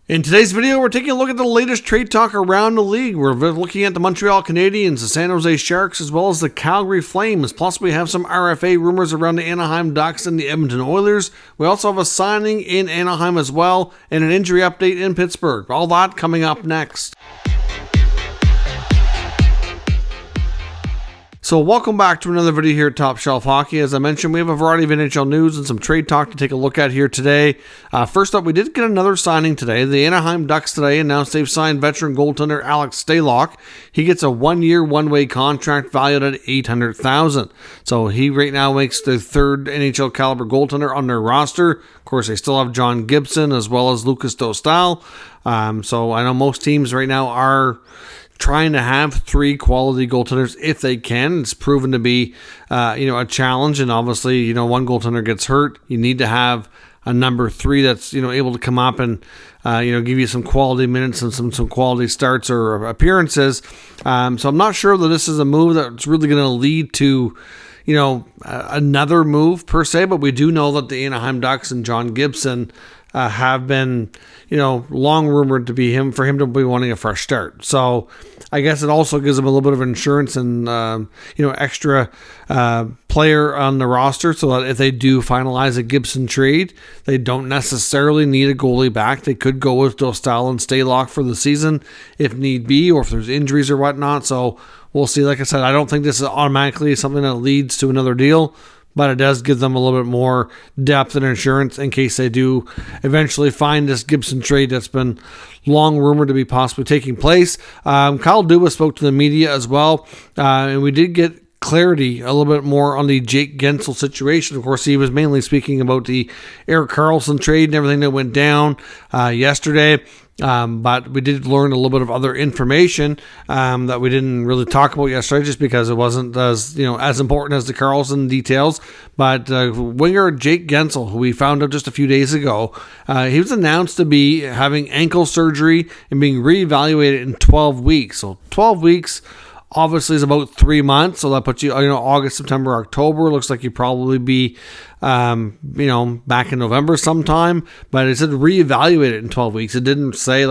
In today's video, we're taking a look at the latest trade talk around the league. We're looking at the Montreal Canadiens, the San Jose Sharks, as well as the Calgary Flames. Plus, we have some RFA rumors around the Anaheim Ducks and the Edmonton Oilers. We also have a signing in Anaheim as well, and an injury update in Pittsburgh. All that coming up next. So welcome back to another video here at Top Shelf Hockey. As I mentioned, we have a variety of NHL news and some trade talk to take a look at here today. First up, we did get another signing today. The Anaheim Ducks today announced they've signed veteran goaltender Alex Stalock. He gets a one-year, one-way contract valued at $800,000. So he right now makes the third NHL caliber goaltender on their roster. Of course, they still have John Gibson as well as Lucas Dostal. So I know most teams right now are trying to have three quality goaltenders if they can. It's proven to be, a challenge, and obviously, one goaltender gets hurt. You need to have a number three that's, able to come up and, give you some quality minutes and some quality starts or appearances. So I'm not sure that this is a move that's really going to lead to, another move per se, but we do know that the Anaheim Ducks and John Gibson have been, long rumored to be for him to be wanting a fresh start. So I guess it also gives him a little bit of insurance and, extra player on the roster so that if they do finalize a Gibson trade, they don't necessarily need a goalie back. They could go with Dostal and Stalock for the season if need be, or if there's injuries or whatnot. So we'll see. Like I said, I don't think this is automatically something that leads to another deal, but it does give them a little bit more depth and insurance in case they do eventually find this Gibson trade that's been long rumored to be possibly taking place. Kyle Dubas spoke to the media as well, and we did get clarity a little bit more on the Jake Guentzel situation. Of course, he was mainly speaking about the Erik Karlsson trade and everything that went down yesterday. But we did learn a little bit of other information that we didn't really talk about yesterday, just because it wasn't as important as the Karlsson details. But winger Jake Guentzel, who we found out just a few days ago, he was announced to be having ankle surgery and being reevaluated in 12 weeks. So 12 weeks obviously is about 3 months. So that puts you, August, September, October. Looks like you'd probably be back in November sometime, but it said reevaluate it in 12 weeks. It didn't say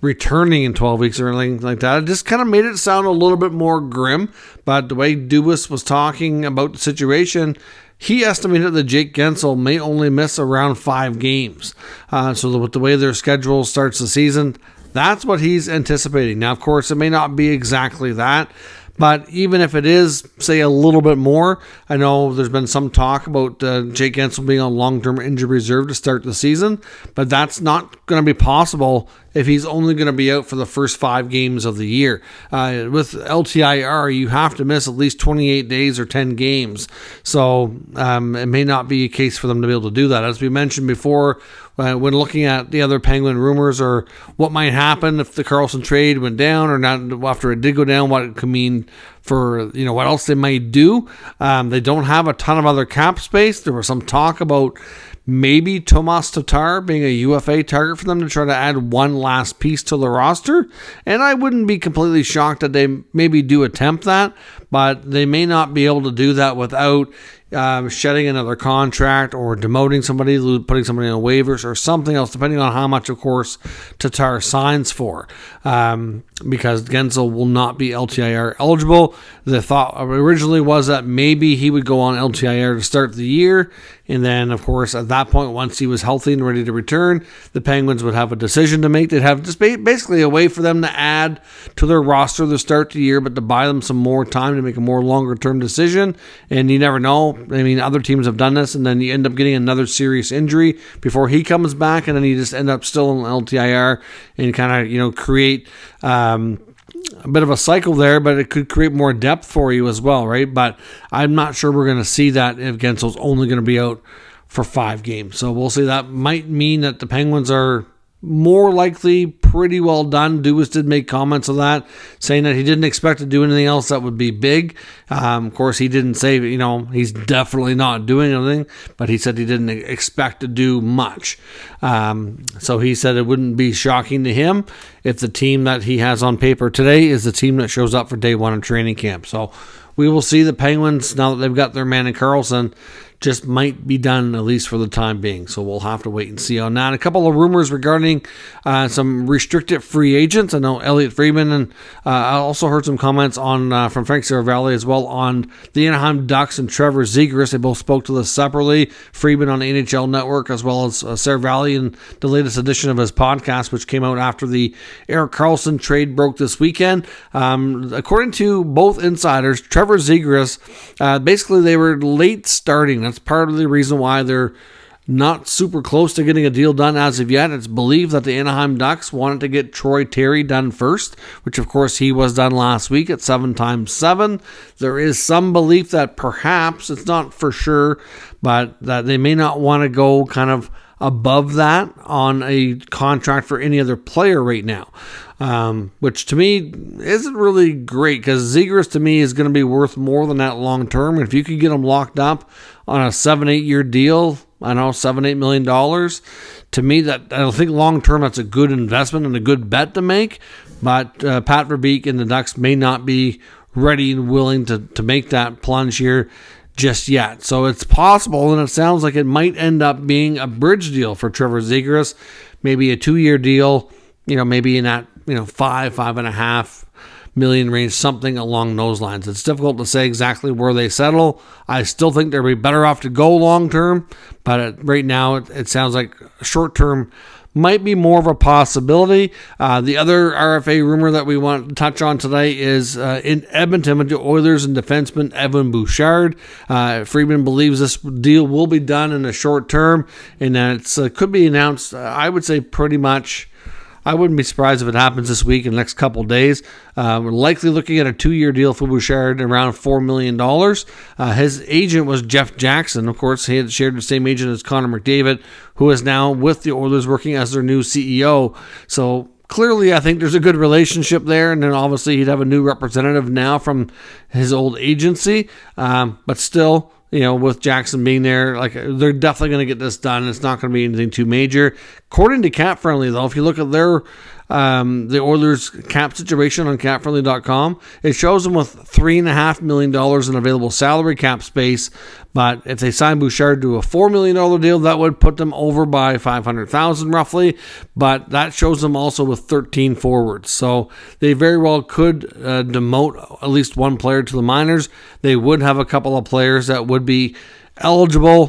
returning in 12 weeks or anything like that. It just kind of made it sound a little bit more grim, but the way Dubas was talking about the situation, he estimated that Jake Guentzel may only miss around 5 games. So with the way their schedule starts the season, that's what he's anticipating. Now, of course, it may not be exactly that, but even if it is, say, a little bit more, I know there's been some talk about Jake Guentzel being on long-term injury reserve to start the season, but that's not going to be possible if he's only going to be out for the first 5 games of the year. With LTIR, you have to miss at least 28 days or 10 games. So it may not be a case for them to be able to do that. As we mentioned before, when looking at the other Penguin rumors or what might happen if the Karlsson trade went down or not, after it did go down, what it could mean for, what else they might do. They don't have a ton of other cap space. There was some talk about maybe Tomas Tatar being a UFA target for them to try to add one last piece to the roster. And I wouldn't be completely shocked that they maybe do attempt that, but they may not be able to do that without shedding another contract or demoting somebody, putting somebody on waivers or something else, depending on how much, of course, Tatar signs for. Because Guentzel will not be LTIR eligible. The thought originally was that maybe he would go on LTIR to start the year, and then, of course, at that point, once he was healthy and ready to return, the Penguins would have a decision to make. They'd have just basically a way for them to add to their roster to start the year, but to buy them some more time to make a more longer-term decision. And you never know. I mean, other teams have done this, and then you end up getting another serious injury before he comes back, and then you just end up still in LTIR and kind of, create a bit of a cycle there, but it could create more depth for you as well, right? But I'm not sure we're going to see that if Guentzel's only going to be out for 5 games. So we'll see. That might mean that the Penguins are more likely pretty well done. Dubas did make comments of that, saying that he didn't expect to do anything else that would be big. Of course, he didn't say, he's definitely not doing anything, but he said he didn't expect to do much. So he said it wouldn't be shocking to him if the team that he has on paper today is the team that shows up for day 1 of training camp. So we will see the Penguins, now that they've got their man in Karlsson, just might be done, at least for the time being. So we'll have to wait and see on that. A couple of rumors regarding some restricted free agents. I know Elliotte Friedman, and I also heard some comments on from Frank Saravalli as well on the Anaheim Ducks and Trevor Zegras. They both spoke to this separately. Friedman on the NHL Network, as well as Saravalli in the latest edition of his podcast, which came out after the Erik Karlsson trade broke this weekend. According to both insiders, Trevor Zegras, basically they were late starting. That's part of the reason why they're not super close to getting a deal done as of yet. It's believed that the Anaheim Ducks wanted to get Troy Terry done first, which of course he was done last week at 7x7. There is some belief that perhaps, it's not for sure, but that they may not want to go kind of above that on a contract for any other player right now. Which to me isn't really great, because Zegras to me is going to be worth more than that long term. And if you could get him locked up on a 7-8 year deal, I know $7-8 million, to me that I don't think long term that's a good investment and a good bet to make. But Pat Verbeek and the Ducks may not be ready and willing to make that plunge here just yet. So it's possible, and it sounds like it might end up being a bridge deal for Trevor Zegras, maybe a 2-year deal, maybe in that, 5.5 million range, something along those lines. It's difficult to say exactly where they settle. I still think they'd be better off to go long term, but right now it sounds like short term might be more of a possibility. The other RFA rumor that we want to touch on today is in Edmonton with the Oilers and defenseman Evan Bouchard. Friedman believes this deal will be done in the short term, and that it could be announced, I would say pretty much. I wouldn't be surprised if it happens this week in the next couple of days. We're likely looking at a 2-year deal for Bouchard, around $4 million. His agent was Jeff Jackson. Of course, he had shared the same agent as Connor McDavid, who is now with the Oilers working as their new CEO. So clearly, I think there's a good relationship there. And then obviously he'd have a new representative now from his old agency. But still, with Jackson being there, they're definitely going to get this done. It's not going to be anything too major. According to Cap Friendly, though, if you look at their the Oilers cap situation on capfriendly.com, it shows them with $3.5 million in available salary cap space. But if they sign Bouchard to a $4 million deal, that would put them over by $500,000 roughly. But that shows them also with 13 forwards. So they very well could demote at least one player to the minors. They would have a couple of players that would be eligible,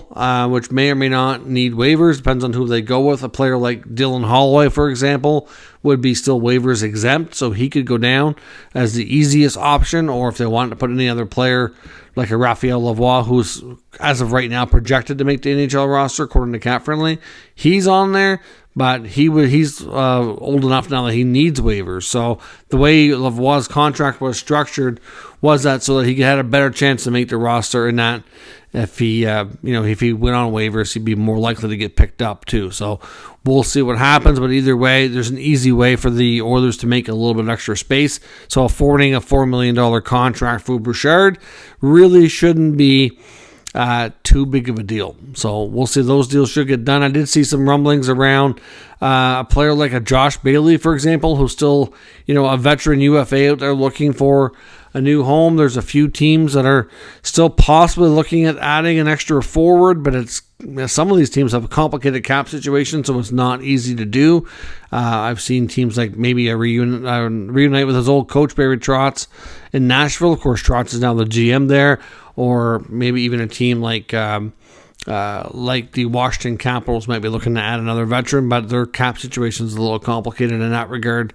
which may or may not need waivers, depends on who they go with. A player like Dylan Holloway, for example, would be still waivers exempt, so he could go down as the easiest option. Or if they wanted to put any other player like a Raphael Lavoie, who's as of right now projected to make the NHL roster according to Cap Friendly, he's on there. But he's old enough now that he needs waivers. So the way Lavoie's contract was structured was that so that he had a better chance to make the roster, and that if he if he went on waivers, he'd be more likely to get picked up too. So we'll see what happens. But either way, there's an easy way for the Oilers to make a little bit of extra space. So affording a $4 million contract for Bouchard really shouldn't be too big of a deal. So we'll see. Those deals should get done. I did see some rumblings around a player like a Josh Bailey, for example, who's still, a veteran UFA out there looking for a new home. There's a few teams that are still possibly looking at adding an extra forward, but some of these teams have a complicated cap situation, so it's not easy to do. I've seen teams like maybe reunite with his old coach, Barry Trotz, in Nashville. Of course, Trotz is now the GM there. Or maybe even a team like the Washington Capitals might be looking to add another veteran, but their cap situation is a little complicated in that regard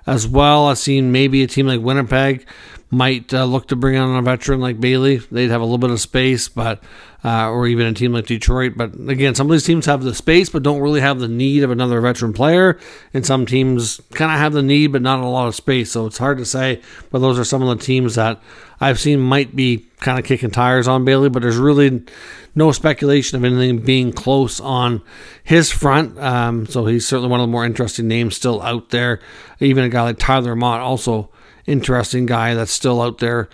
as well. I've seen maybe a team like Winnipeg might look to bring on a veteran like Bailey. They'd have a little bit of space, but or even a team like Detroit. But again, some of these teams have the space but don't really have the need of another veteran player, and some teams kind of have the need but not a lot of space. So it's hard to say, but those are some of the teams that I've seen might be kind of kicking tires on Bailey, but there's really no speculation of anything being close on his front. So he's certainly one of the more interesting names still out there. Even a guy like Tyler Mott, also interesting guy that's still out there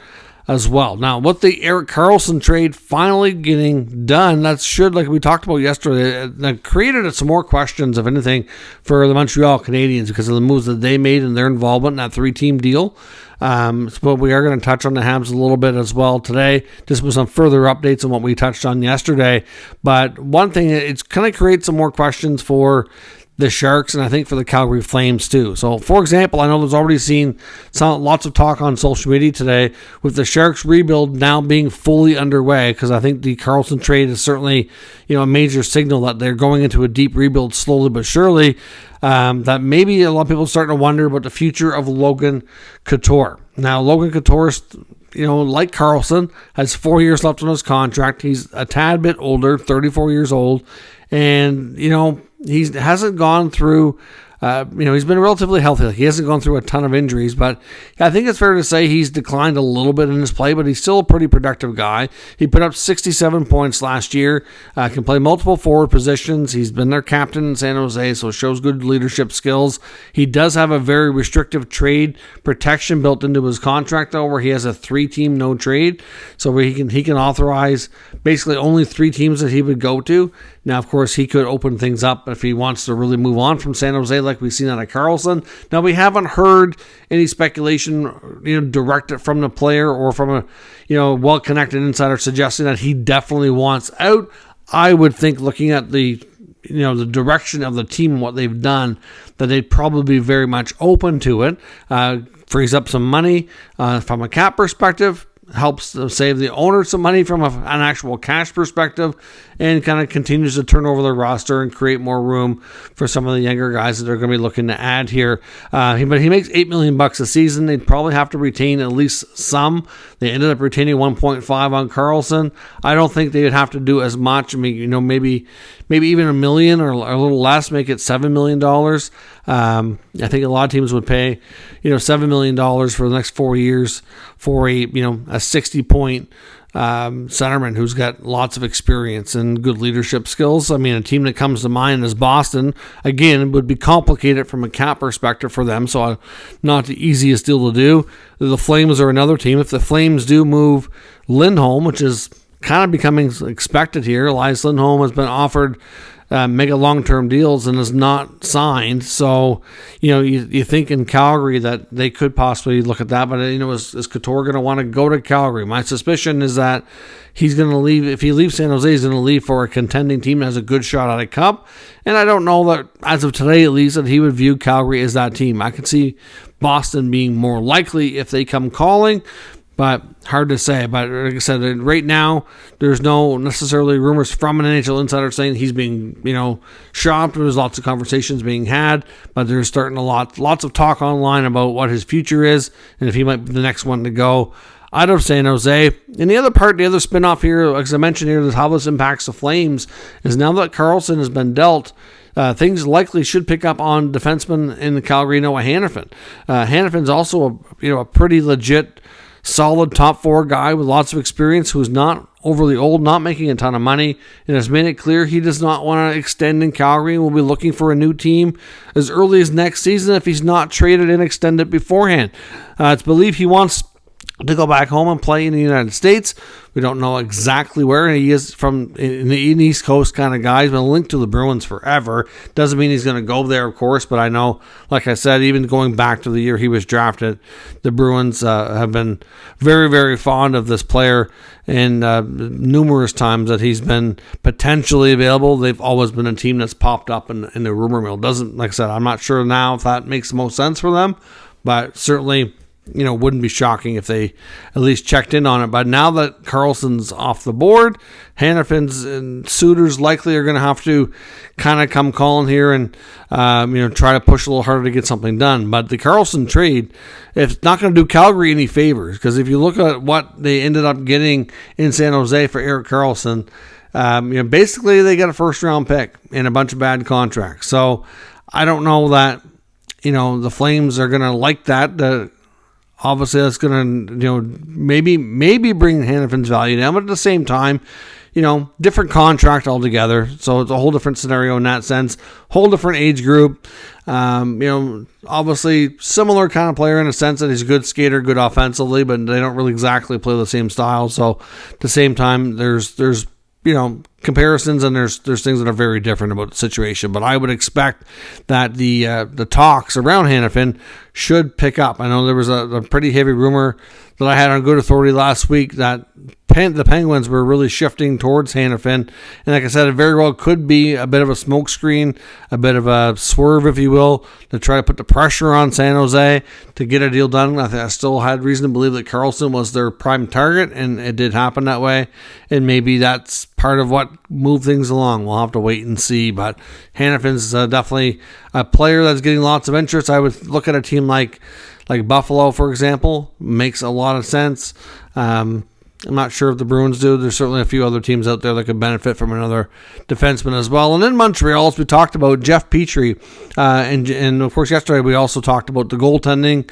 as well. Now, with the Erik Karlsson trade finally getting done, that should, like we talked about yesterday, that created some more questions, if anything, for the Montreal Canadiens because of the moves that they made and their involvement in that 3-team deal. But we are going to touch on the Habs a little bit as well today, just with some further updates on what we touched on yesterday. But one thing, it's going to create some more questions for the Sharks, and I think for the Calgary Flames too. So, for example, I know there's already seen lots of talk on social media today with the Sharks rebuild now being fully underway, because I think the Karlsson trade is certainly, a major signal that they're going into a deep rebuild slowly but surely. That maybe a lot of people are starting to wonder about the future of Logan Couture. Now, Logan Couture, like Karlsson, has 4 years left on his contract. He's a tad bit older, 34 years old, and he hasn't gone through, he's been relatively healthy. He hasn't gone through a ton of injuries, but I think it's fair to say he's declined a little bit in his play, but he's still a pretty productive guy. He put up 67 points last year, can play multiple forward positions. He's been their captain in San Jose, so shows good leadership skills. He does have a very restrictive trade protection built into his contract, though, where he has a 3-team no trade, so where he can authorize basically only 3 teams that he would go to. Now, of course, he could open things up if he wants to really move on from San Jose, like we've seen out of Karlsson. Now, we haven't heard any speculation, directed from the player or from a, well-connected insider suggesting that he definitely wants out. I would think, looking at the direction of the team and what they've done, that they'd probably be very much open to it. Frees up some money from a cap perspective. Helps save the owner some money from an actual cash perspective, and kind of continues to turn over the roster and create more room for some of the younger guys that are going to be looking to add here. But he makes $8 million a season. They'd probably have to retain at least some. They ended up retaining 1.5 on Karlsson. I don't think they would have to do as much. I mean, maybe even $1 million or a little less, make it $7 million. I think a lot of teams would pay, $7 million for the next 4 years for a 60-point centerman who's got lots of experience and good leadership skills. I mean, a team that comes to mind is Boston. Again, it would be complicated from a cap perspective for them, so not the easiest deal to do. The Flames are another team. If the Flames do move Lindholm, which is kind of becoming expected here, Elias Lindholm has been offered mega long-term deals and is not signed. So, you think in Calgary that they could possibly look at that. But, is Couture going to want to go to Calgary? My suspicion is that he's going to leave. If he leaves San Jose, he's going to leave for a contending team that has a good shot at a cup. And I don't know that, as of today at least, that he would view Calgary as that team. I could see Boston being more likely if they come calling. But hard to say. But like I said, right now, there's no necessarily rumors from an NHL insider saying he's being, shopped. There's lots of conversations being had, but there's starting lots of talk online about what his future is and if he might be the next one to go out of San Jose. And the other spinoff here, as I mentioned here, is how this impacts the Flames, is now that Karlsson has been dealt, things likely should pick up on defenseman in the Calgary, Noah Hanifin. Hanifin's also a pretty legit, solid top 4 guy with lots of experience who's not overly old, not making a ton of money, and has made it clear he does not want to extend in Calgary and will be looking for a new team as early as next season if he's not traded and extended beforehand. It's believed he wants to go back home and play in the United States. We don't know exactly where. He is from an East Coast kind of guy. He's been linked to the Bruins forever. Doesn't mean he's going to go there, of course, but I know, like I said, even going back to the year he was drafted, the Bruins have been very, very fond of this player, and numerous times that he's been potentially available, they've always been a team that's popped up in the rumor mill. Like I said, I'm not sure now if that makes the most sense for them, but certainly wouldn't be shocking if they at least checked in on it. But now that Karlsson's off the board, Hanifin's and suitors likely are going to have to kind of come calling here and, try to push a little harder to get something done. But the Karlsson trade, it's not going to do Calgary any favors, because if you look at what they ended up getting in San Jose for Erik Karlsson, basically they got a first-round pick and a bunch of bad contracts. So I don't know that, the Flames are going to like that. Obviously, that's going to, maybe bring Hanifin's value down. But at the same time, different contract altogether. So it's a whole different scenario in that sense. Whole different age group. Obviously similar kind of player in a sense that he's a good skater, good offensively, but they don't really exactly play the same style. So at the same time, there's comparisons, and there's things that are very different about the situation. But I would expect that the talks around Hanifin should pick up. I know there was a pretty heavy rumor that I had on good authority last week that the Penguins were really shifting towards Hanifin. And like I said, it very well could be a bit of a smokescreen, a bit of a swerve, if you will, to try to put the pressure on San Jose to get a deal done. I still had reason to believe that Karlsson was their prime target, and it did happen that way. And maybe that's part of what moved things along. We'll have to wait and see. But Hanifin's definitely a player that's getting lots of interest. I would look at a team like Buffalo, for example. Makes a lot of sense. I'm not sure if the Bruins do. There's certainly a few other teams out there that could benefit from another defenseman as well. And in Montreal, as we talked about, Jeff Petrie. And of course, yesterday we also talked about the goaltending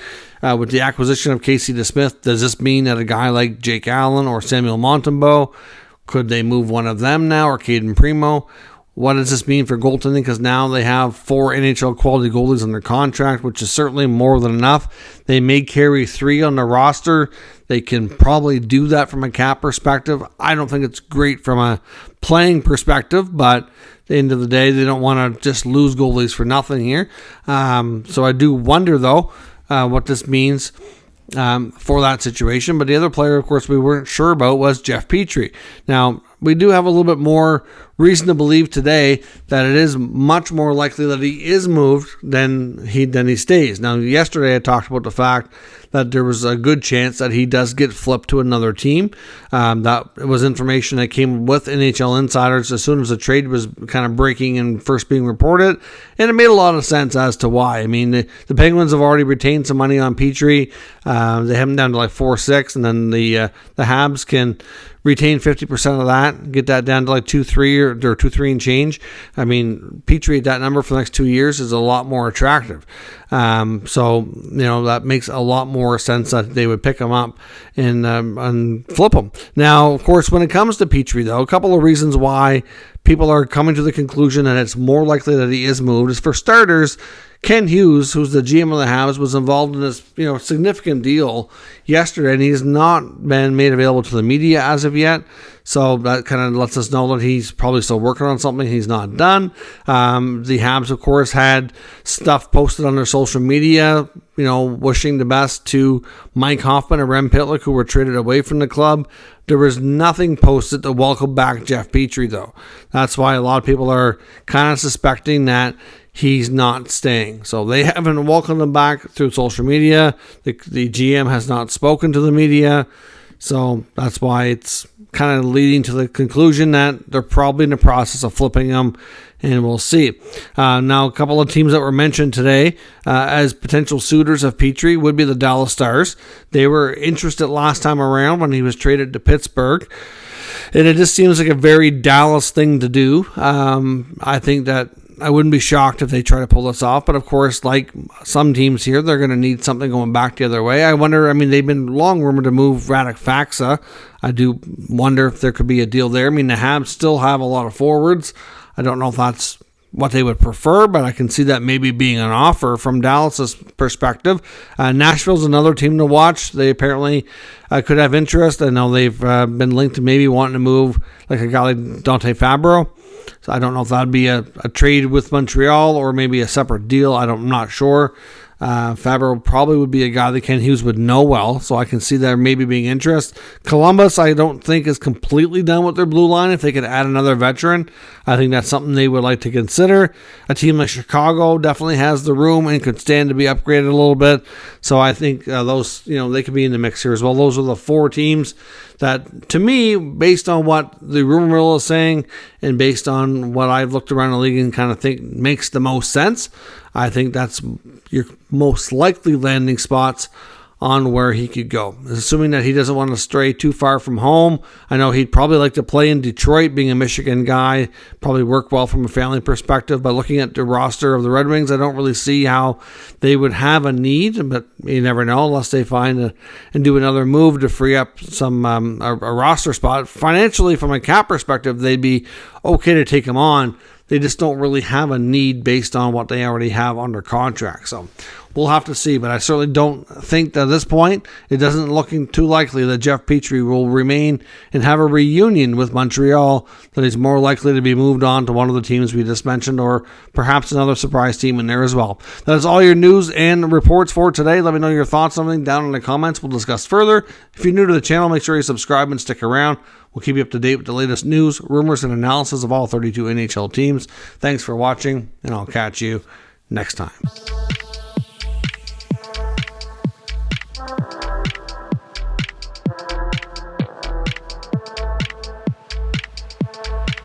with the acquisition of Casey DeSmith. Does this mean that a guy like Jake Allen or Samuel Montembeault, could they move one of them now, or Caden Primo? What does this mean for goaltending? Because now they have 4 NHL quality goalies on their contract, which is certainly more than enough. They may carry 3 on the roster. They can probably do that from a cap perspective. I don't think it's great from a playing perspective, but at the end of the day, they don't want to just lose goalies for nothing here. So I do wonder, though, what this means for that situation. But the other player, of course, we weren't sure about was Jeff Petrie. Now, we do have a little bit more reason to believe today that it is much more likely that he is moved than he stays. Now, yesterday I talked about the fact that there was a good chance that he does get flipped to another team. That was information that came with NHL insiders as soon as the trade was kind of breaking and first being reported, and it made a lot of sense as to why. I mean, the Penguins have already retained some money on Petrie. They have him down to like 4.6, and then the Habs can retain 50% of that, get that down to like 2.3 or 2.3 and change. I mean, Petrie at that number for the next 2 years is a lot more attractive. So that makes a lot more sense that they would pick him up and flip him. Now, of course, when it comes to Petrie, though, a couple of reasons why people are coming to the conclusion that it's more likely that he is moved is, for starters, Ken Hughes, who's the GM of the Habs, was involved in this significant deal yesterday, and he's not been made available to the media as of yet. So that kind of lets us know that he's probably still working on something he's not done. The Habs, of course, had stuff posted on their social media, wishing the best to Mike Hoffman and Rem Pitlick, who were traded away from the club. There was nothing posted to welcome back Jeff Petrie, though. That's why a lot of people are kind of suspecting that he's not staying. So they haven't welcomed him back through social media. The GM has not spoken to the media. So that's why it's kind of leading to the conclusion that they're probably in the process of flipping him, and we'll see. Now, a couple of teams that were mentioned today as potential suitors of Petrie would be the Dallas Stars. They were interested last time around when he was traded to Pittsburgh. And it just seems like a very Dallas thing to do. I think that I wouldn't be shocked if they try to pull this off. But, of course, like some teams here, they're going to need something going back the other way. I wonder, they've been long rumored to move Radek Faksa. I do wonder if there could be a deal there. The Habs still have a lot of forwards. I don't know if that's what they would prefer, but I can see that maybe being an offer from Dallas's perspective. Nashville's another team to watch. They apparently could have interest. I know they've been linked to maybe wanting to move like a guy like Dante Fabro. So I don't know if that would be a trade with Montreal or maybe a separate deal. I'm not sure. Fabro probably would be a guy that Ken Hughes would know well, so I can see there maybe being interest. Columbus, I don't think is completely done with their blue line. If they could add another veteran, I think that's something they would like to consider. A team like Chicago definitely has the room and could stand to be upgraded a little bit. So I think those, they could be in the mix here as well. Those are the 4 teams that, to me, based on what the rumor mill is saying and based on what I've looked around the league and kind of think makes the most sense, I think that's your most likely landing spots on where he could go. Assuming that he doesn't want to stray too far from home. I know he'd probably like to play in Detroit, being a Michigan guy, probably work well from a family perspective. But looking at the roster of the Red Wings, I don't really see how they would have a need, but you never know unless they find and do another move to free up some a roster spot. Financially, from a cap perspective, they'd be okay to take him on. They just don't really have a need based on what they already have under contract. So we'll have to see, but I certainly don't think that at this point it doesn't looking too likely that Jeff Petrie will remain and have a reunion with Montreal, that he's more likely to be moved on to one of the teams we just mentioned, or perhaps another surprise team in there as well. That is all your news and reports for today. Let me know your thoughts on something down in the comments. We'll discuss further. If you're new to the channel, make sure you subscribe and stick around. We'll keep you up to date with the latest news, rumors, and analysis of all 32 NHL teams. Thanks for watching, and I'll catch you next time.